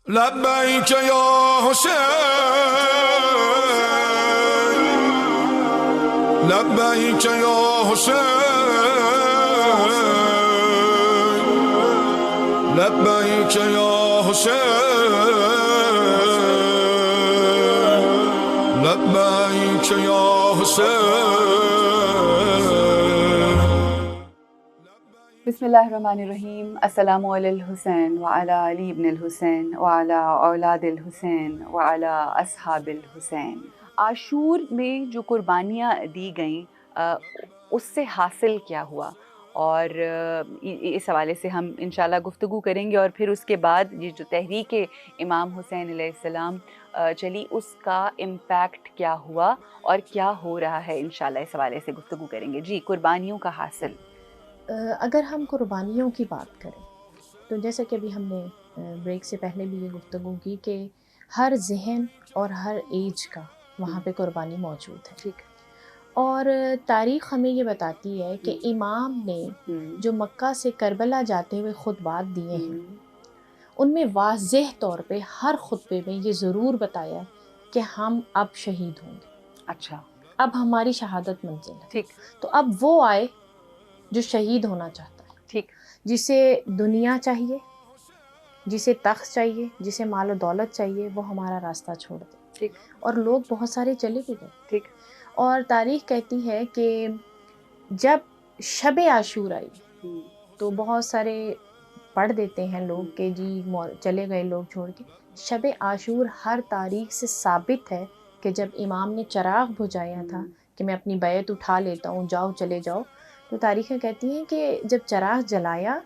لبیک یا حسین لبیک یا حسین لبیک یا حسین لبیک یا حسین. بسم اللہ الرحمن الرحیم. السلام علی الحسین وعلی علی ابن الحسین وعلی اولاد الحسین وعلی اصحاب الحسین. عاشور میں جو قربانیاں دی گئیں اس سے حاصل کیا ہوا، اور اس حوالے سے ہم انشاءاللہ گفتگو کریں گے، اور پھر اس کے بعد یہ جو تحریک امام حسین علیہ السلام چلی اس کا امپیکٹ کیا ہوا اور کیا ہو رہا ہے، انشاءاللہ اس حوالے سے گفتگو کریں گے. جی، قربانیوں کا حاصل. اگر ہم قربانیوں کی بات کریں تو جیسا کہ ابھی ہم نے بریک سے پہلے بھی یہ گفتگو کی کہ ہر ذہن اور ہر ایج کا وہاں پہ قربانی موجود ہے. ٹھیک. اور تاریخ ہمیں یہ بتاتی ہے کہ امام نے جو مکہ سے کربلا جاتے ہوئے خطبات دیے ہیں ان میں واضح طور پہ ہر خطبے میں یہ ضرور بتایا کہ ہم اب شہید ہوں گے. اچھا. اب ہماری شہادت منزل ہے. ٹھیک. تو اب وہ آئے جو شہید ہونا چاہتا ہے. ٹھیک. جسے دنیا چاہیے، جسے تخت چاہیے، جسے مال و دولت چاہیے، وہ ہمارا راستہ چھوڑ دے. ٹھیک. اور لوگ بہت سارے چلے بھی گئے. ٹھیک. اور تاریخ کہتی ہے کہ جب شب عاشور آئی تو بہت سارے پڑھ دیتے ہیں لوگ کہ جی چلے گئے لوگ چھوڑ کے. شب عاشور ہر تاریخ سے ثابت ہے کہ جب امام نے چراغ بجھایا تھا کہ میں اپنی بیعت اٹھا لیتا ہوں، جاؤ چلے جاؤ، تو تاریخیں کہتی ہیں کہ جب چراغ جلایا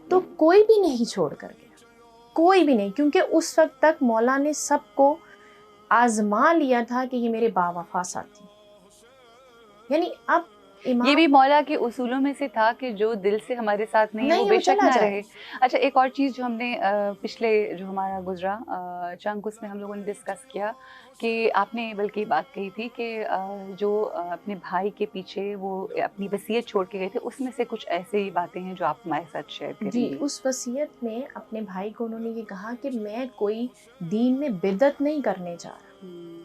تو کوئی بھی نہیں چھوڑ کر گیا، کوئی بھی نہیں، کیونکہ اس وقت تک مولا نے سب کو آزما لیا تھا کہ یہ میرے باوفا ساتھی. یعنی اب امام یہ بھی مولا کے اصولوں میں سے تھا کہ جو دل سے ہمارے ساتھ نہیں ہے وہ بے شک نہ رہے. اچھا، ایک اور چیز جو ہم نے پچھلے جو ہمارا گزرا چنک اس میں ہم لوگوں نے ڈسکس کیا کہ آپ نے بلکہ یہ بات کہی تھی کہ جو اپنے بھائی کے پیچھے وہ اپنی وصیت چھوڑ کے گئے تھے، اس میں سے کچھ ایسی باتیں ہیں جو آپ ہمارے ساتھ شیئر کریں جی، گے. اس وصیت میں اپنے بھائی کو انہوں نے یہ کہا کہ میں کوئی دین میں بدعت نہیں کرنے جا رہا.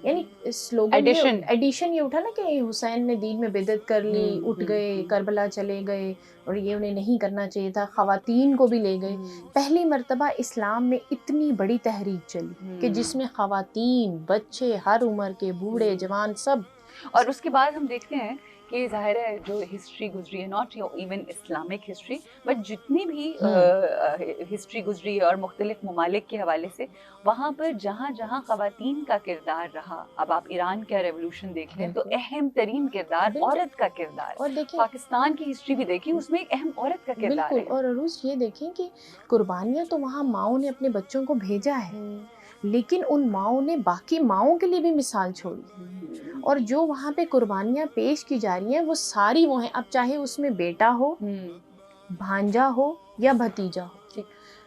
یعنی سلوگن ایڈیشن یہ اٹھا نا کہ حسین نے دین میں بدعت کر لی، اٹھ گئے، کربلا چلے گئے، اور یہ انہیں نہیں کرنا چاہیے تھا، خواتین کو بھی لے گئے. پہلی مرتبہ اسلام میں اتنی بڑی تحریک چلی کہ جس میں خواتین، بچے، ہر عمر کے، بوڑھے جوان، سب. اور اس کے بعد ہم دیکھتے ہیں کہ ظاہر ہے جو ہسٹری گزری ہے، not even Islamic history but جتنی بھی ہسٹری گزری ہے اور مختلف ممالک کے حوالے سے، وہاں پر جہاں جہاں خواتین کا کردار رہا، اب آپ ایران کا ریولوشن دیکھ لیں تو اہم ترین کردار عورت کا کردار. اور دیکھیں پاکستان کی ہسٹری بھی دیکھیں، اس میں ایک اہم عورت کا کردار ہے. بالکل. اور عروج یہ دیکھیں کہ قربانیاں تو وہاں ماؤں نے اپنے بچوں کو بھیجا ہے، لیکن ان ماؤں نے باقی ماؤں کے لیے بھی مثال چھوڑی. اور جو وہاں پہ قربانیاں پیش کی جا رہی ہیں وہ ساری وہ ہیں، اب چاہے اس میں بیٹا ہو، بھانجا ہو یا بھتیجا ہو.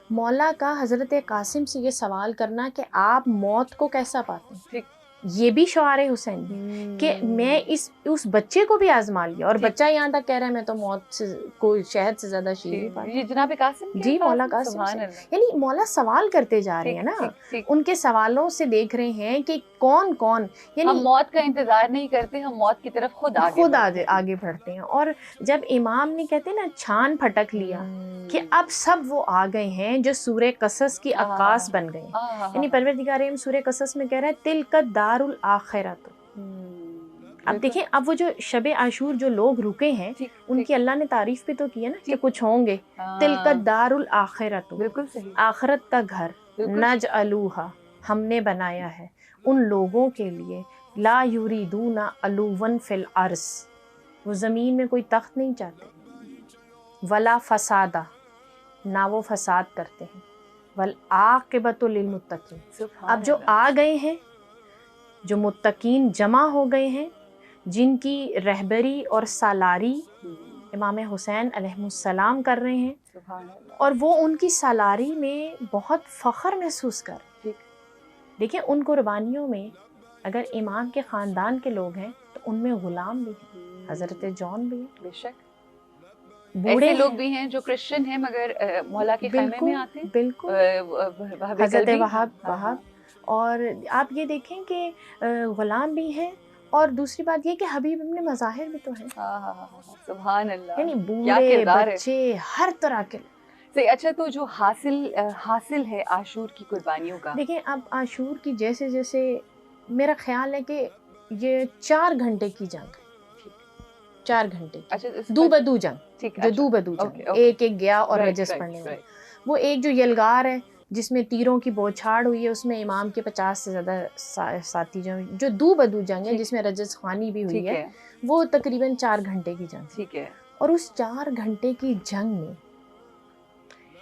مولا کا حضرت قاسم سے یہ سوال کرنا کہ آپ موت کو کیسا پاتے ہیں، یہ بھی شعار حسین کہ میں اس بچے کو بھی آزما لیا. اور بچہ یہاں تک کہہ رہا ہے میں تو موت سے کوئی شہد سے زیادہ شیریں پاتا. یہ جناب قاسم جی، مولا قاسم سے. یعنی مولا سوال کرتے جا رہے ہیں نا، ان کے سوالوں سے دیکھ رہے ہیں کہ کون کون، یعنی ہم موت کا انتظار نہیں کرتے، ہم موت کی طرف خود آگے بڑھتے ہیں. اور جب امام نے کہتے ہیں نا چھان پھٹک لیا کہ اب سب وہ آ گئے ہیں جو سورہ قصص کی عکاس بن گئے ہیں. یعنی پروردگار عالم سورہ قصص میں کہہ رہا ہے تلک دار الآخرۃ. اب دیکھیں، اب وہ جو شب عاشور جو لوگ رکے ہیں ان کی اللہ نے تعریف بھی تو کی ہے نا کہ کچھ ہوں گے. تلک دار الآخرۃ، بالکل صحیح، آخرت کا گھر. نجعلوہا، ہم نے بنایا ہے ان لوگوں کے لیے، لا یریدون علوا فی الارض، وہ زمین میں کوئی تخت نہیں چاہتے، ولا فسادا، نہ وہ فساد کرتے ہیں، والعاقبۃ للمتقین. اب جو آ گئے ہیں، جو متقین جمع ہو گئے ہیں، جن کی رہبری اور سالاری امام حسین علیہ السلام کر رہے ہیں، اور وہ ان کی سالاری میں بہت فخر محسوس کر رہے ہیں. دیکھیں ان قربانیوں میں اگر امام کے خاندان کے لوگ ہیں تو ان میں غلام بھی ہیں، حضرت جون بھی ہیں، بے شک. ایسے لوگ بھی ہیں جو کرسچن ہیں مگر مولا کے خیمے میں آتے ہیں. بالکل حضرت وہاب. اور آپ یہ دیکھیں کہ غلام بھی ہیں، اور دوسری بات یہ کہ حبیب ابن مظاہر بھی تو ہیں. سبحان اللہ. یعنی بوڑھے بچے ہر طرح کے. اچھا، تو جو حاصل ہے عاشور کی قربانیوں کا، دیکھیں اب عاشور کی جیسے جیسے میرا خیال ہے کہ یہ 4 گھنٹے کی جنگ، 4 گھنٹے کی دو بدو جنگ، جو دو بدو جنگ، ایک گیا اور رجس پڑھنے والا. وہ ایک جو یلغار ہے جس میں تیروں کی بوچھاڑ ہوئی ہے، اس میں امام کے 50 سے زیادہ ساتھی جو دو بدو جنگ ہے جس میں رجس خوانی بھی ہوئی ہے، وہ تقریباً 4 گھنٹے کی جنگ. ٹھیک ہے. اور اس 4 گھنٹے کی جنگ میں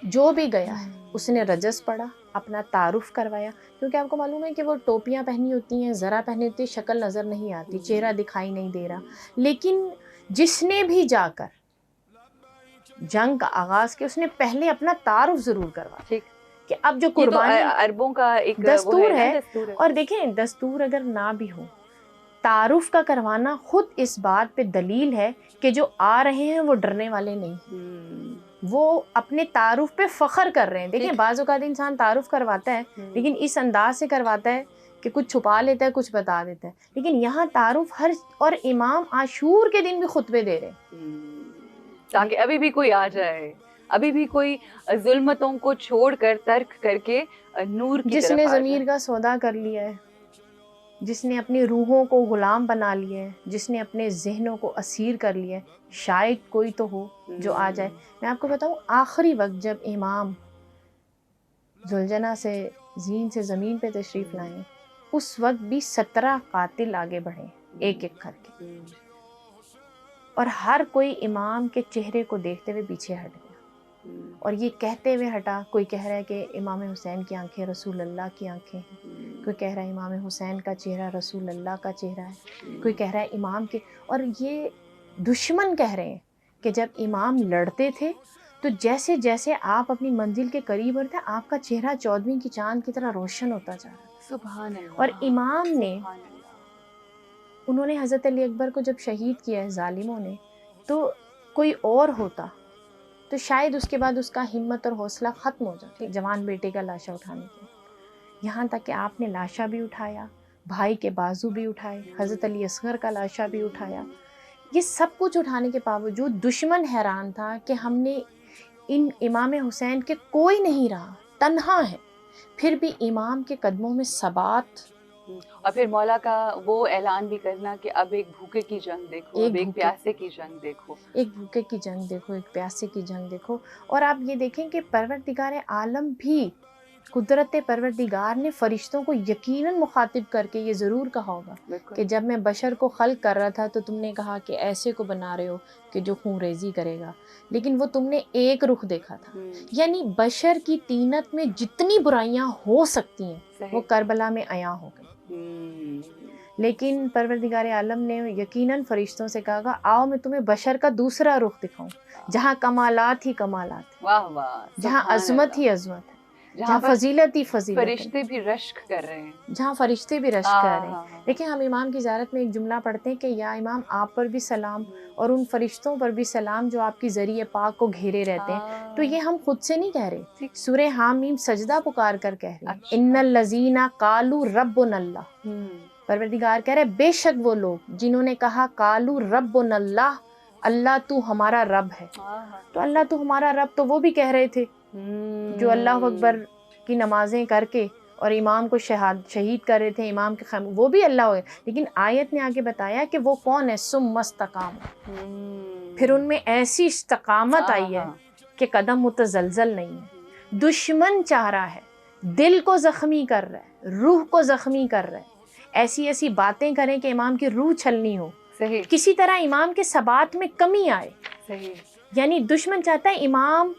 جو بھی گیا ہے اس نے رجس پڑھا، اپنا تعارف کروایا، کیونکہ آپ کو معلوم ہے کہ وہ ٹوپیاں پہنی ہوتی ہیں، ذرا پہنی ہوتی ہے، شکل نظر نہیں آتی، چہرہ دکھائی نہیں دے رہا. لیکن جس نے بھی جا کر جنگ کا آغاز کیا اس نے پہلے اپنا تعارف ضرور کروا کہ اب جو قربانی عربوں کا ایک دستور ہے. اور دیکھیں دستور اگر نہ بھی ہو، تعارف کا کروانا خود اس بات پہ دلیل ہے کہ جو آ رہے ہیں وہ ڈرنے والے نہیں ہیں، وہ اپنے تعارف پہ فخر کر رہے ہیں. دیکھیں بعض اوقات انسان تعارف کرواتا ہے لیکن اس انداز سے کرواتا ہے کہ کچھ چھپا لیتا ہے، کچھ بتا دیتا ہے. لیکن یہاں تعارف اور امام عاشور کے دن بھی خطبے دے رہے ہیں تاکہ ابھی بھی کوئی آ جائے، ابھی بھی کوئی ظلمتوں کو چھوڑ کر ترک کر کے نور کی طرف جس نے ضمیر کا سودا کر لیا ہے، جس نے اپنی روحوں کو غلام بنا لیا ہے، جس نے اپنے ذہنوں کو اسیر کر لیا ہے، شاید کوئی تو ہو جو آ جائے. میں آپ کو بتاؤں آخری وقت جب امام ذوالجناح سے زین سے زمین پہ تشریف لائے، اس وقت بھی 17 قاتل آگے بڑھے ایک ایک کر کے، اور ہر کوئی امام کے چہرے کو دیکھتے ہوئے پیچھے ہٹ گیا اور یہ کہتے ہوئے ہٹا، کوئی کہہ رہا ہے کہ امام حسین کی آنکھیں رسول اللہ کی آنکھیں ہیں، کوئی کہہ رہا ہے امام حسین کا چہرہ رسول اللہ کا چہرہ ہے، کوئی کہہ رہا ہے امام کے. اور یہ دشمن کہہ رہے ہیں کہ جب امام لڑتے تھے تو جیسے جیسے آپ اپنی منزل کے قریب ہوتے ہیں آپ کا چہرہ 14ویں کی چاند کی طرح روشن ہوتا جا رہا ہے. سبحان اللہ. اور امام نے، انہوں نے حضرت علی اکبر کو جب شہید کیا ہے ظالموں نے، تو کوئی اور ہوتا تو شاید اس کے بعد اس کا ہمت اور حوصلہ ختم ہو جاتا جوان بیٹے کا لاشا اٹھانے کے. یہاں تک کہ آپ نے لاشا بھی اٹھایا، بھائی کے بازو بھی اٹھائے، حضرت علی اصغر کا لاشا بھی اٹھایا. یہ سب کچھ اٹھانے کے باوجود دشمن حیران تھا کہ ہم نے ان امام حسین کے کوئی نہیں رہا، تنہا ہے، پھر بھی امام کے قدموں میں ثبات. اور پھر مولا کا وہ اعلان بھی کرنا کہ اب ایک بھوکے کی جنگ دیکھو، اب ایک پیاسے کی جنگ دیکھو، ایک بھوکے کی جنگ دیکھو، ایک پیاسے کی جنگ دیکھو. اور آپ یہ دیکھیں کہ پروردگار عالم بھی، قدرت پروردگار نے فرشتوں کو یقیناً مخاطب کر کے یہ ضرور کہا ہوگا کہ جب میں بشر کو خلق کر رہا تھا تو تم نے کہا کہ ایسے کو بنا رہے ہو کہ جو خون ریزی کرے گا، لیکن وہ تم نے ایک رخ دیکھا تھا. یعنی بشر کی طینت میں جتنی برائیاں ہو سکتی ہیں وہ کربلا میں عیاں ہو گئی. لیکن پروردگار عالم نے یقیناً فرشتوں سے کہا گا آؤ میں تمہیں بشر کا دوسرا رخ دکھاؤں، جہاں کمالات ہی کمالات، جہاں عظمت ہی عظمت ہے، جہاں فضیلت ہی فضیلت، فرشتے بھی رشک کر رہے ہیں، جہاں فرشتے بھی رشک کر رہے ہیں. دیکھیں ہم امام کی زیارت میں ایک جملہ پڑھتے ہیں کہ یا امام آپ پر بھی سلام اور ان فرشتوں پر بھی سلام جو آپ کی ذریعہ پاک کو گھیرے رہتے ہیں. تو یہ ہم خود سے نہیں کہہ رہے، سورہ حامیم سجدہ پکار کر کہہ رہے ہیں ان الذین قالوا ربنا اللہ. پروردگار کہہ رہے بے شک وہ لوگ جنہوں نے کہا قالوا ربنا اللہ، اللہ تو ہمارا رب ہے. تو اللہ تو ہمارا رب تو وہ بھی کہہ رہے تھے جو اللہ اکبر کی نمازیں کر کے اور امام کو شہید کر رہے تھے، امام کے خیمے، وہ بھی اللہ ہوئے. لیکن آیت نے آگے بتایا کہ وہ کون ہے، ثم استقام، پھر ان میں ایسی استقامت آئی ہے کہ قدم متزلزل نہیں ہے. دشمن چاہ رہا ہے، دل کو زخمی کر رہا ہے، روح کو زخمی کر رہا ہے، ایسی ایسی باتیں کریں کہ امام کی روح چھلنی ہو، کسی طرح امام کے ثبات میں کمی آئے. یعنی دشمن چاہتا ہے امام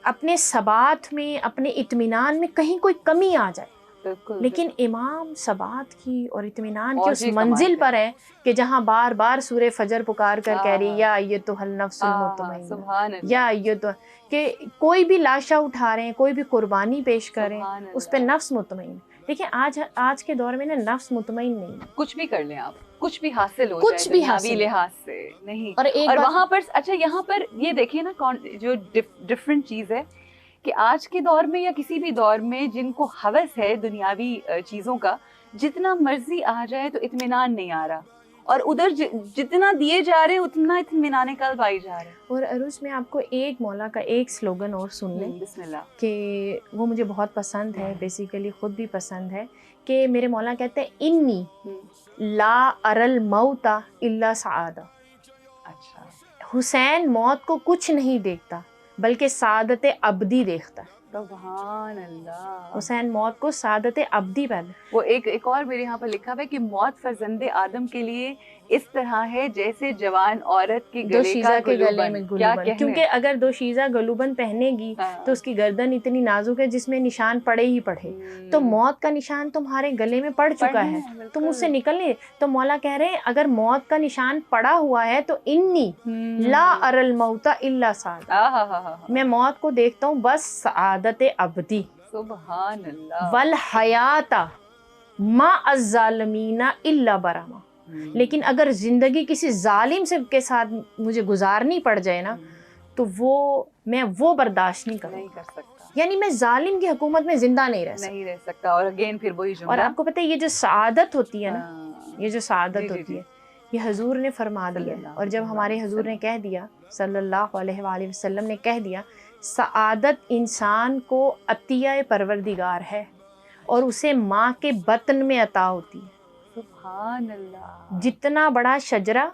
اپنے ثبات میں، اپنے اطمینان میں کہیں کوئی کمی آ جائے، لیکن امام ثبات کی اور اطمینان کی اس منزل پر ہے کہ جہاں بار بار سورہ فجر پکار کر کہہ رہی یا ایتھا النفس المطمئنہ، یا ایتھا، کہ کوئی بھی لاشا اٹھا رہے ہیں، کوئی بھی قربانی پیش کر رہے ہیں، اس پہ نفس مطمئن. دیکھیں آج کے دور میں نا نفس مطمئن نہیں ہے، کچھ بھی کر لیں آپ، کچھ بھی حاصل ہو کچھ جائے بھی دنیاوی حاصل لحاظ سے نہیں. اور ایک اور بات وہاں پر اچھا یہاں پر یہ دیکھیے نا جو ڈفرینٹ چیز ہے کہ آج کے دور میں یا کسی بھی دور میں جن کو ہوس ہے دنیاوی چیزوں کا, جتنا مرضی آ جائے تو اطمینان نہیں آ رہا, اور ادھر جتنا دیے جا رہے ہیں اتنا اطمینان قلب آئی جا رہا ہے. اور عروج میں آپ کو ایک مولا کا ایک سلوگن اور سن لیں بسم اللہ. کہ وہ مجھے بہت پسند ہے, بیسیکلی خود بھی پسند ہے, کہ میرے مولا کہتے ہیں انی لا ارل موت الا سعادہ. اچھا, حسین موت کو کچھ نہیں دیکھتا بلکہ سعادت ابدی دیکھتا ہے. سبحان اللہ. حسین موت کو سعادت ابدی پیدا. وہ ایک اور میرے یہاں پر لکھا ہوا ہے کہ موت فرزند آدم کے لیے اس طرح ہے جیسے جوان عورت کے گلے کا گلوبند. کیا کہنے, کیونکہ اگر دوشیزہ گلوبند پہنے گی تو اس کی گردن اتنی نازک ہے جس میں نشان پڑے ہی پڑے, تو موت کا نشان تمہارے گلے میں پڑ چکا ہے, تم اس سے نکل نہیں. تو مولا کہہ رہے ہیں اگر موت کا نشان پڑا ہوا ہے تو انی لا ارى الموت الا سعادہ, میں موت کو دیکھتا ہوں بس سعادت ابدی. سبحان اللہ. والحیات ما الظالمین الا برما. لیکن اگر زندگی کسی ظالم سے کے ساتھ مجھے گزارنی پڑ جائے نا تو میں وہ برداشت نہیں کر سکتا. یعنی میں ظالم کی حکومت میں زندہ نہیں رہ سکتا. اور اگین پھر وہی جملہ. اور آپ کو پتہ ہے یہ جو سعادت ہوتی ہے نا, یہ جو سعادت ہوتی ہے یہ حضور نے فرما دیا. اور جب ہمارے حضور نے کہہ دیا صلی اللہ علیہ وآلہ وسلم نے کہہ دیا سعادت انسان کو عطیہ پروردگار ہے اور اسے ماں کے بطن میں عطا ہوتی ہے. سبحان اللہ. جتنا بڑا شجرہ,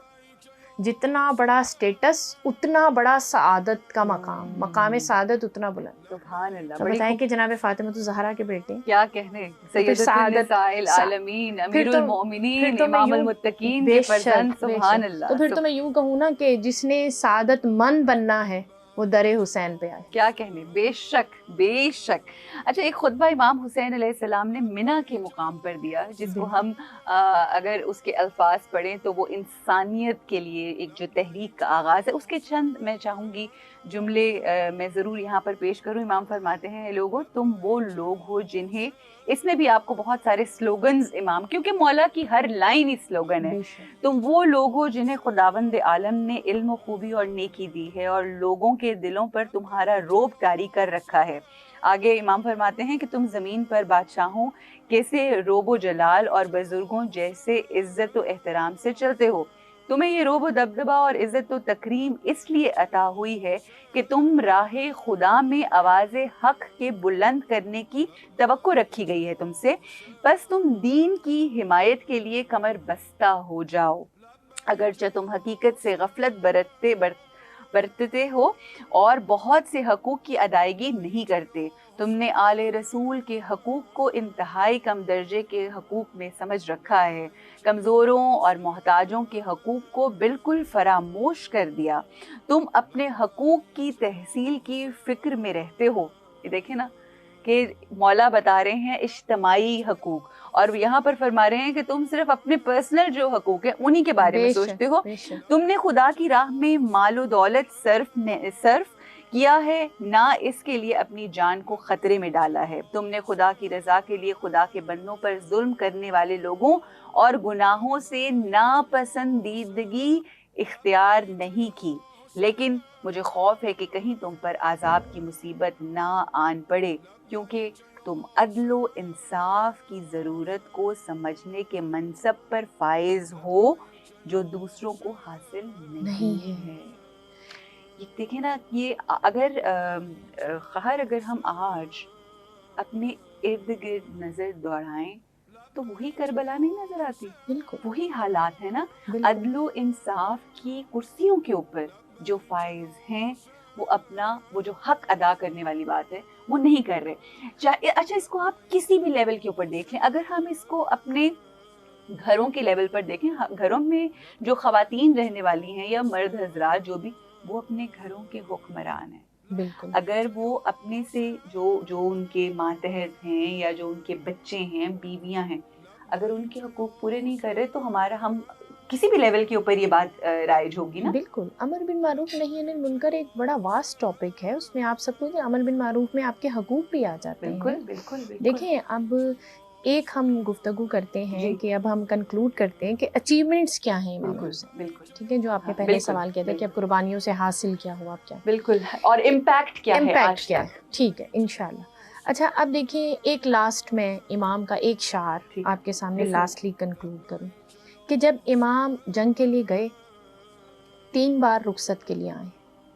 جتنا بڑا سٹیٹس, اتنا بڑا سعادت کا مقام سعادت اتنا بلند. سبحان اللہ. تو بتائیں کہ جناب فاطمہ الزہرا کے بیٹے کیا کہنے, سیدۃ النساء العالمین, امیر المومنین, امام المتقین کے فرزند. سبحان اللہ. تو پھر تو میں یوں کہوں نا کہ جس نے سعادت مند بننا ہے وہ در حسین پہ آئے. کیا کہنے, بے شک بے شک. اچھا, ایک خطبہ امام حسین علیہ السلام نے منی کے مقام پر دیا, جس کو ہم اگر اس کے الفاظ پڑھیں تو وہ انسانیت کے لیے ایک جو تحریک کا آغاز ہے, اس کے چند میں چاہوں گی جملے میں ضرور یہاں پر پیش کروں. امام فرماتے ہیں لوگو تم وہ لوگ ہو جنہیں, اس میں بھی آپ کو بہت سارے سلوگنز امام, کیونکہ مولا کی ہر لائن ہی سلوگن ہے. تم وہ لوگ ہو جنہیں خداوند عالم نے علم و خوبی اور نیکی دی ہے اور لوگوں کے دلوں پر تمہارا روب طاری کر رکھا ہے. آگے امام فرماتے ہیں کہ تم زمین پر بادشاہوں کیسے روب و جلال اور بزرگوں جیسے عزت و احترام سے چلتے ہو. تمہیں یہ روب و دبدبہ اور عزت و تکریم اس لیے عطا ہوئی ہے کہ تم راہ خدا میں آواز حق کے بلند کرنے کی توقع رکھی گئی ہے تم سے, بس تم دین کی حمایت کے لیے کمر بستہ ہو جاؤ. اگرچہ تم حقیقت سے غفلت برتتے ہو اور بہت سے حقوق کی ادائیگی نہیں کرتے. تم نے آل رسول کے حقوق کو انتہائی کم درجے کے حقوق میں سمجھ رکھا ہے. کمزوروں اور محتاجوں کے حقوق کو بالکل فراموش کر دیا. تم اپنے حقوق کی تحصیل کی فکر میں رہتے ہو. یہ دیکھیں نا کہ مولا بتا رہے ہیں اجتماعی حقوق, اور یہاں پر فرما رہے ہیں کہ تم صرف اپنے پرسنل جو حقوق ہیں انہی کے بارے میں سوچتے ہو. تم نے خدا کی راہ میں مال و دولت صرف کیا ہے, نہ اس کے لیے اپنی جان کو خطرے میں ڈالا ہے. تم نے خدا کی رضا کے لیے خدا کے بندوں پر ظلم کرنے والے لوگوں اور گناہوں سے ناپسندیدگی اختیار نہیں کی. لیکن مجھے خوف ہے کہ کہیں تم پر عذاب کی مصیبت نہ آن پڑے, کیونکہ تم عدل و انصاف کی ضرورت کو سمجھنے کے منصب پر فائز ہو جو دوسروں کو حاصل نہیں ہے. یہ دیکھیں نا, یہ اگر ہم آج اپنے ارد گرد نظر دوڑائیں تو وہی کربلا نہیں نظر آتی. بالکل وہی حالات ہے نا. عدل و انصاف کی کرسیوں کے اوپر جو فائز ہیں وہ جو حق ادا کرنے والی بات ہے وہ نہیں کر رہے. اچھا, اس کو آپ کسی بھی لیول کے اوپر دیکھ لیں. اگر ہم اس کو اپنے گھروں کے لیول پر دیکھیں, گھروں میں جو خواتین رہنے والی ہیں یا مرد حضرات جو بھی, وہ اپنے گھروں کے حکمران ہیں. بالکل. اگر وہ اپنے سے جو ان کے ماتحت ہیں یا جو ان کے بچے ہیں, بیویاں ہیں, اگر ان کے حقوق پورے نہیں کر رہے تو ہم کسی بھی لیول کے اوپر یہ بات رائج ہوگی نا. بالکل. امر بن معروف نہی عن المنکر ایک بڑا واسٹ ٹاپک ہے, اس میں آپ سب کو امر بن معروف میں آپ کے حقوق بھی آ جاتے ہیں. بالکل. دیکھیں اب ایک ہم گفتگو کرتے ہیں جی. کہ اب ہم کنکلوڈ کرتے ہیں کہ اچیومنٹس کیا ہیں امام بالکل حسین. بالکل ٹھیک ہے، جو آپ نے پہلے بالکل، سوال کیا تھا کہ اب بالکل. قربانیوں سے حاصل کیا ہوا، اب کیا بالکل، اور امپیکٹ کیا ہے امپیکٹ آج کیا تک. ہے. ٹھیک ہے انشاءاللہ. اچھا اب دیکھیں، ایک لاسٹ میں امام کا ایک شعر ٹھیک. آپ کے سامنے بسم لاسٹلی کنکلوڈ کروں کہ جب امام جنگ کے لیے گئے 3 بار رخصت کے لیے آئے،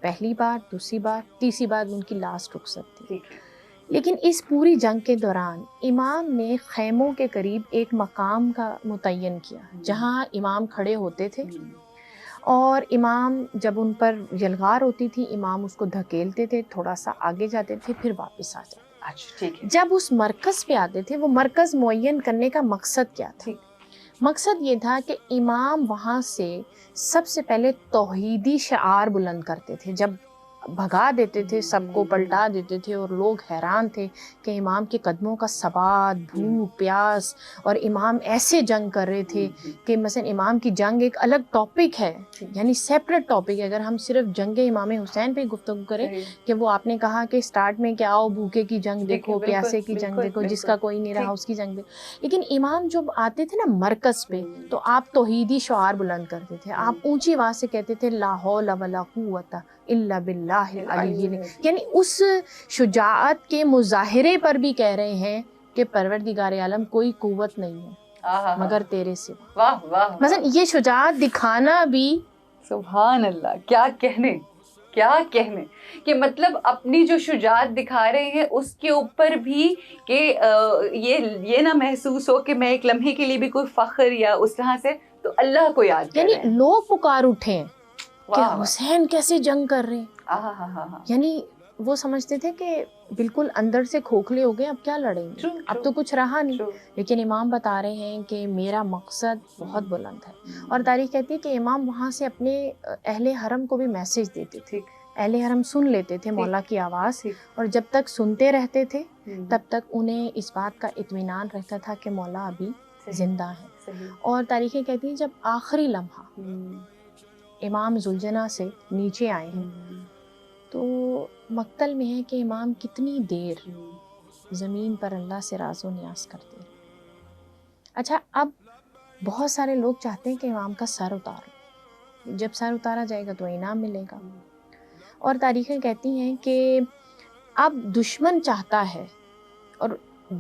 پہلی بار، دوسری بار، تیسری بار ان کی لاسٹ رخصت تھی. ٹھیک ہے. لیکن اس پوری جنگ کے دوران امام نے خیموں کے قریب ایک مقام کا متعین کیا جہاں امام کھڑے ہوتے تھے، اور امام جب ان پر یلغار ہوتی تھی امام اس کو دھکیلتے تھے، تھوڑا سا آگے جاتے تھے، پھر واپس آ جاتے. اچھا ٹھیک ہے. جب اس مرکز پہ آتے تھے، وہ مرکز معین کرنے کا مقصد کیا تھا؟ ٹھیک. مقصد یہ تھا کہ امام وہاں سے سب سے پہلے توحیدی شعار بلند کرتے تھے. جب بھگا دیتے تھے، سب کو پلٹا دیتے تھے، اور لوگ حیران تھے کہ امام کے قدموں کا ثبات، بھوک پیاس، اور امام ایسے جنگ کر رہے تھے کہ مثلا امام کی جنگ ایک الگ ٹاپک ہے، یعنی سیپریٹ ٹاپک ہے. اگر ہم صرف جنگ امام حسین پہ گفتگو کریں کہ وہ آپ نے کہا کہ سٹارٹ میں کہ آؤ بھوکے کی جنگ دیکھو، پیاسے کی جنگ دیکھو، جس کا کوئی نہیں رہا اس کی جنگ دیکھو. لیکن امام جب آتے تھے نا مرکز پہ تو آپ توحیدی شعار بلند کرتے تھے، آپ اونچی آواز سے کہتے تھے لا حول ولا قوت الا باللہ العلی. یعنی اس شجاعت کے مظاہرے پر بھی کہہ رہے ہیں کہ پروردگار عالم کوئی قوت نہیں ہے مگر تیرے سوا. واہ واہ. مثلا یہ شجاعت دکھانا بھی، سبحان اللہ، کیا کہنے کہ مطلب اپنی جو شجاعت دکھا رہے ہیں اس کے اوپر بھی کہ یہ نہ محسوس ہو کہ میں ایک لمحے کے لیے بھی کوئی فخر یا اس طرح سے، تو اللہ کو یاد کر یعنی رہے ہیں. لوگ پکار اٹھے ہیں کہ واہ واہ. حسین کیسے جنگ کر رہے ہیں. ہاں. یعنی وہ سمجھتے تھے کہ بالکل اندر سے کھوکھلے ہو گئے، اب کیا لڑیں گے، اب تو کچھ رہا نہیں. لیکن امام بتا رہے ہیں کہ میرا مقصد بہت بلند ہے. اور تاریخ کہتی ہے کہ امام وہاں سے اپنے اہل حرم کو بھی میسج دیتے تھے. اہل حرم سن لیتے تھے مولا کی آواز، اور جب تک سنتے رہتے تھے تب تک انہیں اس بات کا اطمینان رہتا تھا کہ مولا ابھی زندہ ہے. اور تاریخیں کہتی ہیں جب آخری لمحہ امام ذوالجناح سے نیچے آئے ہیں تو مقتل میں ہے کہ امام کتنی دیر زمین پر اللہ سے راز و نیاز کرتے ہیں. اچھا اب بہت سارے لوگ چاہتے ہیں کہ امام کا سر اتار لو، جب سر اتارا جائے گا تو انعام ملے گا. اور تاریخیں کہتی ہیں کہ اب دشمن چاہتا ہے، اور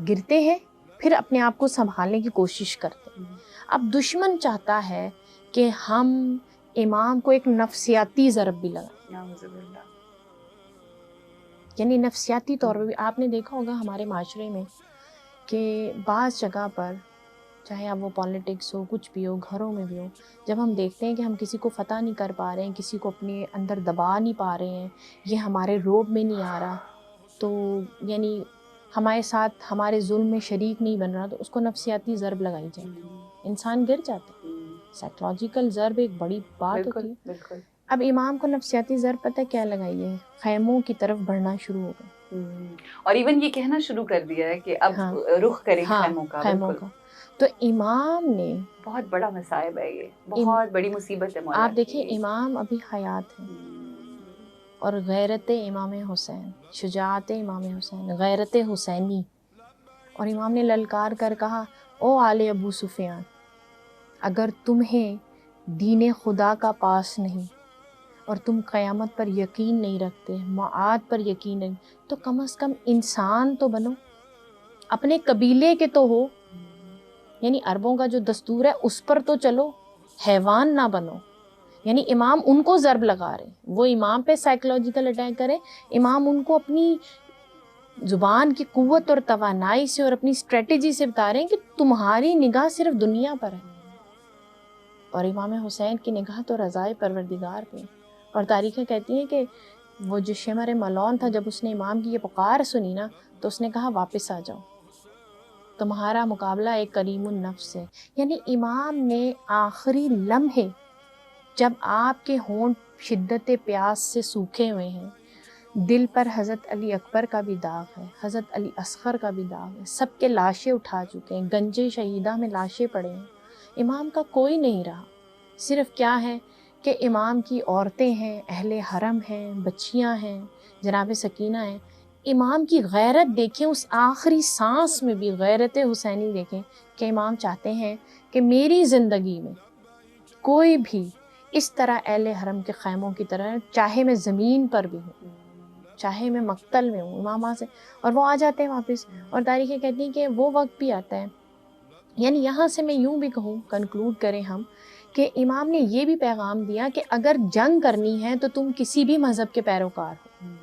گرتے ہیں پھر اپنے آپ کو سنبھالنے کی کوشش کرتے ہیں. اب دشمن چاہتا ہے کہ ہم امام کو ایک نفسیاتی ضرب بھی لگائیں. یعنی نفسیاتی طور پہ بھی آپ نے دیکھا ہوگا ہمارے معاشرے میں کہ بعض جگہ پر، چاہے اب وہ پالیٹکس ہو، کچھ بھی ہو، گھروں میں بھی ہو، جب ہم دیکھتے ہیں کہ ہم کسی کو فتح نہیں کر پا رہے ہیں، کسی کو اپنے اندر دبا نہیں پا رہے ہیں، یہ ہمارے روب میں نہیں آ رہا، تو یعنی ہمارے ساتھ ہمارے ظلم میں شریک نہیں بن رہا، تو اس کو نفسیاتی ضرب لگائی جاتی ہے، انسان گر جاتا ہے. سائیکلوجیکل ضرب ایک بڑی بات ہوتی ہے. اب امام کو نفسیاتی ضرب پتہ کیا لگائی ہے؟ خیموں کی طرف بڑھنا شروع ہو گئے، اور ایون یہ کہنا شروع کر دیا ہے کہ اب رخ کریں خیموں کا. تو امام نے بہت بڑا مصائب ہے، یہ بہت بڑی مصیبت ہے مولا. آپ دیکھیں امام ابھی حیات ہیں، اور غیرت امام حسین، شجاعت امام حسین، غیرت حسینی. اور امام نے للکار کر کہا او آل ابو سفیان، اگر تمہیں دین خدا کا پاس نہیں اور تم قیامت پر یقین نہیں رکھتے، معاد پر یقین نہیں، تو کم از کم انسان تو بنو، اپنے قبیلے کے تو ہو. یعنی عربوں کا جو دستور ہے اس پر تو چلو، حیوان نہ بنو. یعنی امام ان کو ضرب لگا رہے ہیں، وہ امام پہ سائیکلوجیکل اٹیک کریں، امام ان کو اپنی زبان کی قوت اور توانائی سے اور اپنی اسٹریٹجی سے بتا رہے ہیں کہ تمہاری نگاہ صرف دنیا پر ہے، اور امام حسین کی نگاہ تو رضائے پروردگار پہ. اور تاریخیں کہتی ہیں کہ وہ جو شمر ملون تھا، جب اس نے امام کی یہ پکار سنی نا تو اس نے کہا واپس آ جاؤ، تمہارا مقابلہ ایک کریم النفس ہے. یعنی امام نے آخری لمحے جب آپ کے ہونٹ شدت پیاس سے سوکھے ہوئے ہیں، دل پر حضرت علی اکبر کا بھی داغ ہے، حضرت علی اصغر کا بھی داغ ہے، سب کے لاشیں اٹھا چکے ہیں، گنجے شہیدہ میں لاشیں پڑے ہیں، امام کا کوئی نہیں رہا. صرف کیا ہے کہ امام کی عورتیں ہیں، اہل حرم ہیں، بچیاں ہیں، جناب سکینہ ہیں، امام کی غیرت دیکھیں، اس آخری سانس میں بھی غیرت حسینی دیکھیں کہ امام چاہتے ہیں کہ میری زندگی میں کوئی بھی اس طرح اہل حرم کے خیموں کی طرح، چاہے میں زمین پر بھی ہوں، چاہے میں مقتل میں ہوں، امام وہاں سے، اور وہ آ جاتے ہیں واپس. اور تاریخیں کہتی ہیں کہ وہ وقت بھی آتا ہے. یعنی یہاں سے میں یوں بھی کہوں، کنکلوڈ کریں ہم، کہ امام نے یہ بھی پیغام دیا کہ اگر جنگ کرنی ہے تو تم کسی بھی مذہب کے پیروکار ہو،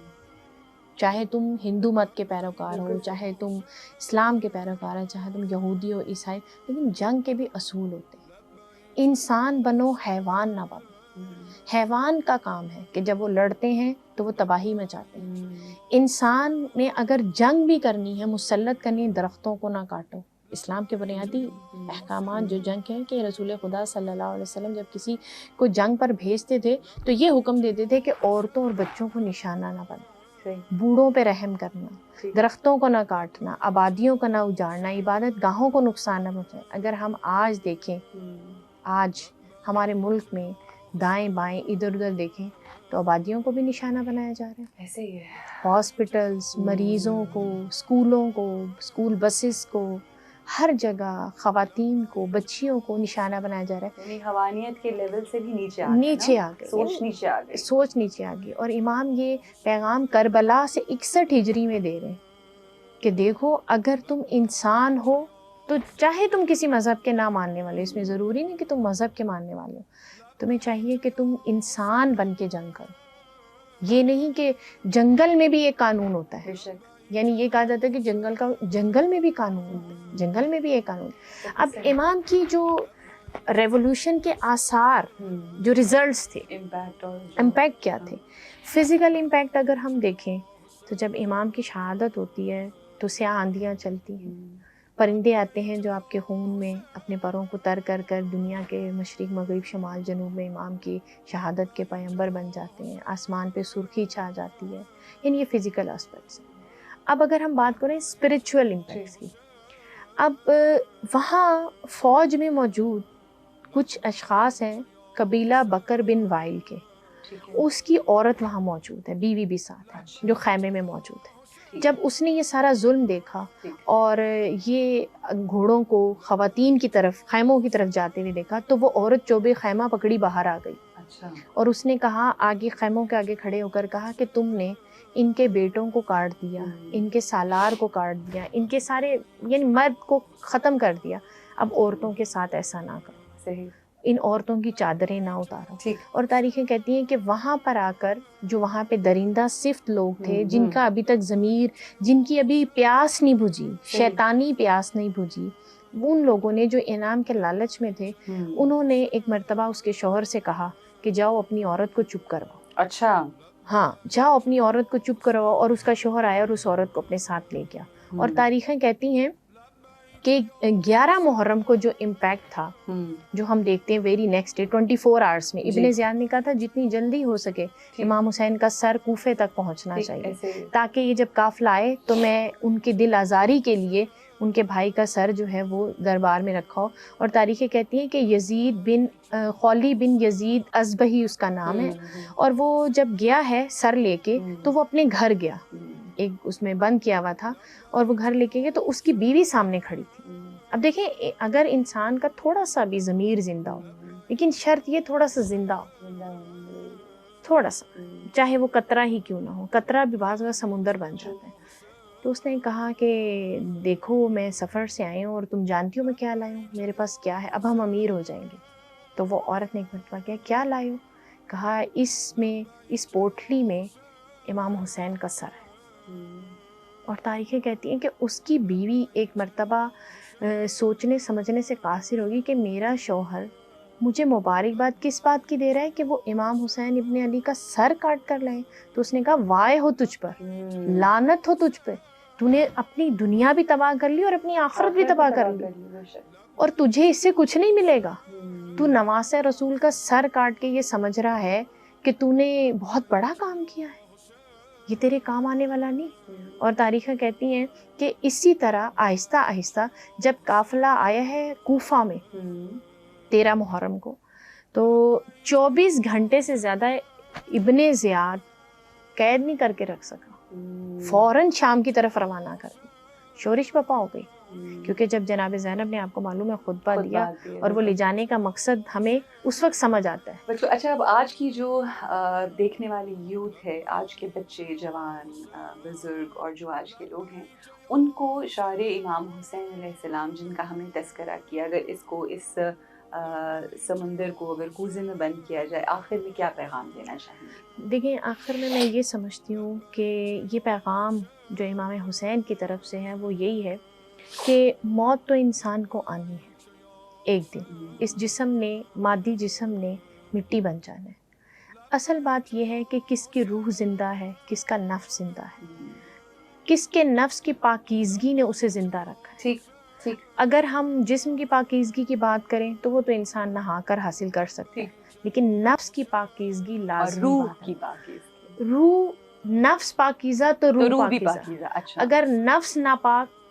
چاہے تم ہندو مت کے پیروکار ہو، چاہے تم اسلام کے پیروکار ہو، چاہے تم یہودی ہو، عیسائی، لیکن جنگ کے بھی اصول ہوتے ہیں. انسان بنو، حیوان نہ بنو. حیوان کا کام ہے کہ جب وہ لڑتے ہیں تو وہ تباہی مچاتے ہیں. انسان نے اگر جنگ بھی کرنی ہے، مسلط کرنی ہے، درختوں کو نہ کاٹو. اسلام کے بنیادی احکامات جو جنگ کے ہیں کہ رسول خدا صلی اللہ علیہ وسلم جب کسی کو جنگ پر بھیجتے تھے تو یہ حکم دیتے تھے کہ عورتوں اور بچوں کو نشانہ نہ بنانا، بوڑھوں پہ رحم کرنا، درختوں کو نہ کاٹنا، آبادیوں کو نہ اجاڑنا، عبادت گاہوں کو نقصان نہ پہنچانا. اگر ہم آج دیکھیں، آج ہمارے ملک میں دائیں بائیں ادھر ادھر دیکھیں تو آبادیوں کو بھی نشانہ بنایا جا رہا ہے. ایسے ہی ہے. ہاسپٹلز، مریضوں کو، اسکولوں کو، اسکول بسز کو، ہر جگہ خواتین کو، بچیوں کو نشانہ بنایا جا رہا ہے. یعنی حوانیت کے لیول سے بھی نیچے آ گئی، سوچ نیچے آ گئی، سوچ نیچے آ گئی. اور امام یہ پیغام کربلا سے 61 ہجری میں دے رہے ہیں کہ دیکھو اگر تم انسان ہو تو چاہے تم کسی مذہب کے نہ ماننے والے، اس میں ضروری نہیں کہ تم مذہب کے ماننے والے ہو، تمہیں چاہیے کہ تم انسان بن کے جنگ کرو. یہ نہیں کہ جنگل میں بھی ایک قانون ہوتا ہے، یعنی یہ کہا جاتا ہے کہ جنگل میں بھی قانون ہوتا ہے، جنگل میں بھی ایک قانون. اب امام کی جو ریولوشن کے آثار، جو ریزلٹس تھے، امپیکٹ کیا تھے؟ فزیکل امپیکٹ اگر ہم دیکھیں تو جب امام کی شہادت ہوتی ہے تو سیاہ آندیاں چلتی ہیں، پرندے آتے ہیں جو آپ کے خون میں اپنے پروں کو تر کر کر دنیا کے مشرق مغرب شمال جنوب میں امام کی شہادت کے پیمبر بن جاتے ہیں، آسمان پہ سرخی چھا جاتی ہے. یعنی یہ فزیکل اسپیکٹس ہیں. اب اگر ہم بات کریں اسپریچول امپیکٹس کی، اب وہاں فوج میں موجود کچھ اشخاص ہیں، قبیلہ بکر بن وائل کے، اس کی عورت وہاں موجود ہے، بیوی بھی ساتھ ہے جو خیمے میں موجود ہے. جب اس نے یہ سارا ظلم دیکھا اور یہ گھوڑوں کو خواتین کی طرف، خیموں کی طرف جاتے ہوئے دیکھا تو وہ عورت چوبے خیمہ پکڑی باہر آ گئی. اور اس نے کہا، آگے خیموں کے آگے کھڑے ہو کر کہا کہ تم نے ان کے بیٹوں کو کاٹ دیا، ان کے سالار کو کاٹ دیا، ان کے سارے یعنی مرد کو ختم کر دیا، اب عورتوں کے ساتھ ایسا نہ کرو، صحیح، ان عورتوں کی چادریں نہ اتارو. اور تاریخیں کہتی ہیں کہ وہاں پر آ کر جو وہاں پہ درندہ صفت لوگ تھے، جن کا ابھی تک ضمیر، جن کی ابھی پیاس نہیں بجھی، شیطانی پیاس نہیں بجھی، ان لوگوں نے جو انعام کے لالچ میں تھے، انہوں نے ایک مرتبہ اس کے شوہر سے کہا کہ جاؤ اپنی عورت کو چپ کرواؤ. اچھا، ہاں، جاؤ اپنی عورت کو چپ کرواؤ. اور اس کا شوہر آیا اور اس عورت کو اپنے ساتھ لے گیا. اور تاریخیں کہتی ہیں کہ 11 محرم کو جو امپیکٹ تھا، جو ہم دیکھتے ہیں ویری نیکسٹ ڈے 24 آورس میں، ابن زیاد نے کہا تھا جتنی جلدی ہو سکے امام حسین کا سر کوفے تک پہنچنا چاہیے تاکہ یہ جب قافلہ آئے تو میں ان کے دل آزاری کے لیے ان کے بھائی کا سر جو ہے وہ دربار میں رکھا ہو. اور تاریخیں کہتی ہیں کہ یزید بن خولی بن یزید ازبہی اس کا نام ہے، اور وہ جب گیا ہے سر لے کے تو وہ اپنے گھر گیا، ایک اس میں بند کیا ہوا تھا، اور وہ گھر لے کے گیا تو اس کی بیوی سامنے کھڑی تھی. اب دیکھیں اگر انسان کا تھوڑا سا بھی ضمیر زندہ ہو، لیکن شرط یہ تھوڑا سا زندہ ہو، تھوڑا سا، چاہے وہ قطرہ ہی کیوں نہ ہو، قطرہ بھی بعض وقت سمندر بن جاتا ہے. تو اس نے کہا کہ دیکھو میں سفر سے آئی ہوں اور تم جانتی ہو میں کیا لائی ہوں، میرے پاس کیا ہے، اب ہم امیر ہو جائیں گے. تو وہ عورت نے ایک مرتبہ کیا لائی ہو؟ کہا اس پوٹلی میں امام حسین کا سر ہے. اور تاریخیں کہتی ہیں کہ اس کی بیوی ایک مرتبہ سوچنے سمجھنے سے قاصر ہوگی کہ میرا شوہر مجھے مبارکباد کس بات کی دے رہا ہے کہ وہ امام حسین ابن علی کا سر کاٹ کر لائے. تو اس نے کہا وائے ہو تجھ پر، لعنت ہو تجھ پہ، تو نے اپنی دنیا بھی تباہ کر لی اور اپنی آخرت بھی تباہ کر لی، اور تجھے اس سے کچھ نہیں ملے گا. تو نواسہ رسول کا سر کاٹ کے یہ سمجھ رہا ہے کہ تو نے بہت بڑا کام کیا ہے، یہ تیرے کام آنے والا نہیں. اور تاریخیں کہتی ہیں کہ اسی طرح آہستہ آہستہ جب قافلہ آیا ہے کوفہ میں 13 محرم کو، تو 24 گھنٹے سے زیادہ ابن زیاد قید نہیں کر کے رکھ سکا. فوراً شام کی طرف روانہ کر دی، شورش بپا ہو گئی، کیونکہ جب جناب زینب نے آپ کو معلوم ہے خطبہ دیا اور وہ لے جانے کا مقصد ہمیں اس وقت سمجھ آتا ہے. بچوں اچھا اب آج کی جو دیکھنے والی یوتھ ہے، آج کے بچے، جوان، بزرگ اور جو آج کے لوگ ہیں، ان کو شعر امام حسین علیہ السلام جن کا ہم نے تذکرہ کیا، اگر اس کو اس سمندر کو اگر کوزے میں بند کیا جائے، آخر میں کیا پیغام دینا چاہیں گے؟ دیکھیں آخر میں یہ سمجھتی ہوں کہ یہ پیغام جو امام حسین کی طرف سے ہے وہ یہی ہے کہ موت تو انسان کو آنی ہے ایک دن. اس جسم نے، مادی جسم نے مٹی بن جانا ہے. اصل بات یہ ہے کہ کس کی روح زندہ ہے، کس کا نفس زندہ ہے، کس کے نفس کی پاکیزگی نے اسے زندہ رکھا ہے. ٹھیک. اگر ہم جسم کی پاکیزگی کی بات کریں تو وہ تو انسان نہا کر حاصل کر سکتے ہیں، لیکن نفس کی پاکیزگی لازمی روح بات ہے. کی پاکیزگی، روح، نفس پاکیزہ تو روح بھی پاکیزہ. پاکیزہ. اچھا، اگر نفس ناپاک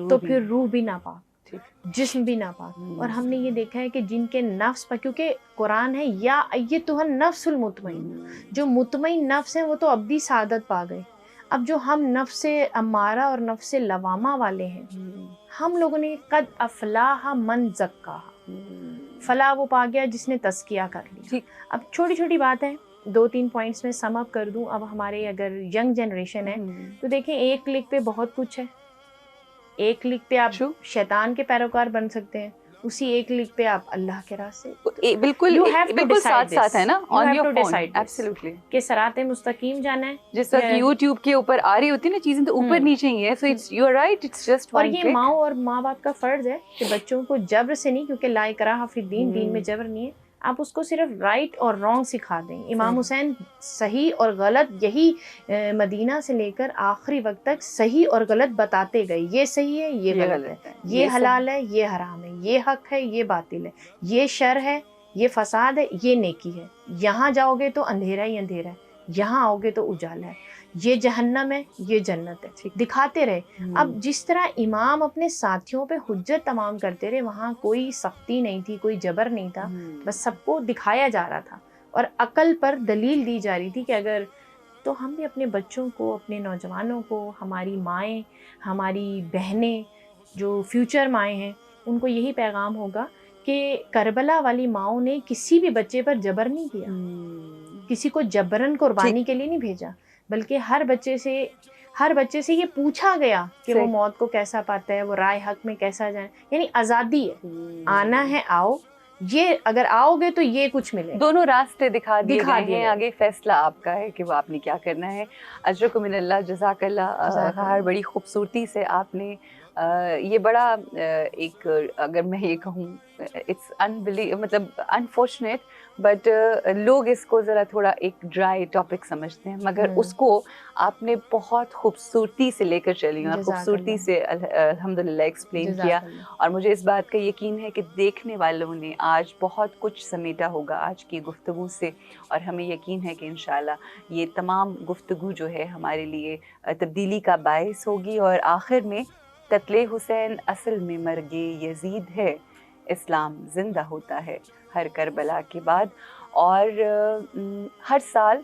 تو پھر روح بھی ناپاک، جسم بھی ناپاک. اور ہم نے یہ دیکھا ہے کہ جن کے نفس پر، کیونکہ قرآن ہے یا ایتھا النفس المطمئنہ، جو مطمئن نفس ہیں وہ تو ابدی سعادت پا گئے. اب جو ہم نفس امارہ اور نفس لوامہ والے ہیں، ہم لوگوں نے قد افلاح من زکاہا، فلاح وہ پا گیا جس نے تزکیہ کر لیا. اب چھوٹی چھوٹی بات ہے، 2-3 پوائنٹس میں سم اپ کر دوں. اب ہمارے اگر ینگ جنریشن ہے تو دیکھیں ایک کلک پہ بہت کچھ ہے. ایک کلک پہ آپ شیطان کے پیروکار بن سکتے ہیں، اسی ایک کلک پہ آپ اللہ کے راستے. بالکل ساتھ ہے نا، آن یور فون، ایبسلیٹلی، کہ صراط مستقیم جانا ہے. جس طرح یوٹیوب کے اوپر آ رہی ہوتی ہے نا چیزیں تو اوپر نیچے ہی ہے. So it's you are right, it's just اور یہ ماؤں اور ماں باپ کا فرض ہے کہ بچوں کو جبر سے نہیں، کیونکہ لا اکراہ فی الدین، دین میں جبر نہیں ہے، آپ اس کو صرف رائٹ اور رانگ سکھا دیں. امام حسین صحیح اور غلط یہی مدینہ سے لے کر آخری وقت تک صحیح اور غلط بتاتے گئے. یہ صحیح ہے، یہ غلط ہے، یہ حلال ہے، یہ حرام ہے، یہ حق ہے، یہ باطل ہے، یہ شر ہے، یہ فساد ہے، یہ نیکی ہے. یہاں جاؤ گے تو اندھیرا ہی اندھیرا ہے، یہاں آؤ گے تو اجالا ہے، یہ جہنم ہے، یہ جنت ہے. دکھاتے رہے. اب جس طرح امام اپنے ساتھیوں پہ حجت تمام کرتے رہے، وہاں کوئی سختی نہیں تھی، کوئی جبر نہیں تھا، بس سب کو دکھایا جا رہا تھا اور عقل پر دلیل دی جا رہی تھی کہ اگر تو ہم بھی اپنے بچوں کو، اپنے نوجوانوں کو، ہماری مائیں، ہماری بہنیں جو فیوچر مائیں ہیں، ان کو یہی پیغام ہوگا کہ کربلا والی ماؤں نے کسی بھی بچے پر جبر نہیں کیا، کسی کو جبرن قربانی کے لیے نہیں بھیجا، بلکہ ہر بچے سے یہ پوچھا گیا کہ وہ موت کو کیسا پاتا ہے، وہ رائے حق میں کیسا جائے. یعنی آزادی ہے، آنا ہے آؤ، یہ اگر آؤ گے تو یہ کچھ ملے. دونوں راستے دکھا دیے ہیں، آگے فیصلہ آپ کا ہے کہ وہ آپ نے کیا کرنا ہے. اجرکم من اللہ، جزاک اللہ خیر. بڑی خوبصورتی سے آپ نے یہ بڑا ایک، اگر میں یہ کہوں اٹس مطلب انفارچونیٹ، بٹ لوگ اس کو ذرا تھوڑا ایک ڈرائی ٹاپک سمجھتے ہیں، مگر اس کو آپ نے بہت خوبصورتی سے لے کر چلی اور خوبصورتی سے الحمدللہ ایکسپلین کیا. اور مجھے اس بات کا یقین ہے کہ دیکھنے والوں نے آج بہت کچھ سمیٹا ہوگا آج کی گفتگو سے، اور ہمیں یقین ہے کہ انشاءاللہ یہ تمام گفتگو جو ہے ہمارے لیے تبدیلی کا باعث ہوگی. اور آخر میں قتل حسین اصل میں مرگ یزید ہے، اسلام زندہ ہوتا ہے ہر کربلا کے بعد. اور ہر سال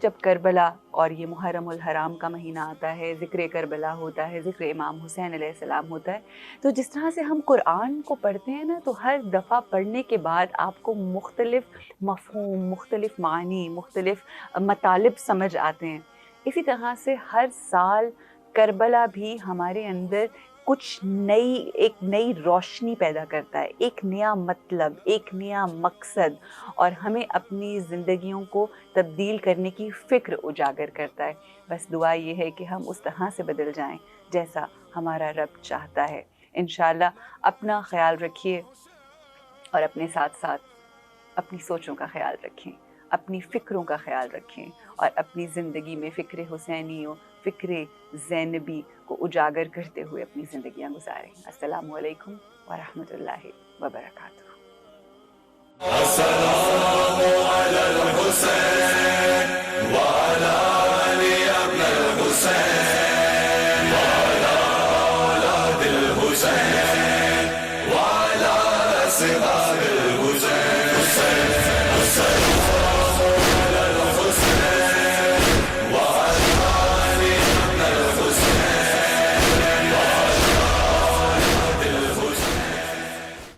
جب کربلا اور یہ محرم الحرام کا مہینہ آتا ہے، ذکر کربلا ہوتا ہے، ذکر امام حسین علیہ السلام ہوتا ہے، تو جس طرح سے ہم قرآن کو پڑھتے ہیں نا، تو ہر دفعہ پڑھنے کے بعد آپ کو مختلف مفہوم، مختلف معنی، مختلف مطالب سمجھ آتے ہیں. اسی طرح سے ہر سال کربلا بھی ہمارے اندر کچھ ایک نئی روشنی پیدا کرتا ہے، ایک نیا مطلب، ایک نیا مقصد، اور ہمیں اپنی زندگیوں کو تبدیل کرنے کی فکر اجاگر کرتا ہے. بس دعا یہ ہے کہ ہم اس طرح سے بدل جائیں جیسا ہمارا رب چاہتا ہے. انشاءاللہ اپنا خیال رکھیے اور اپنے ساتھ ساتھ اپنی سوچوں کا خیال رکھیں، اپنی فکروں کا خیال رکھیں، اور اپنی زندگی میں فکر حسینی و فکر زینبی کو اجاگر کرتے ہوئے اپنی زندگیاں گزاریں. السلام علیکم ورحمۃ اللہ وبرکاتہ. السلام علی الحسین.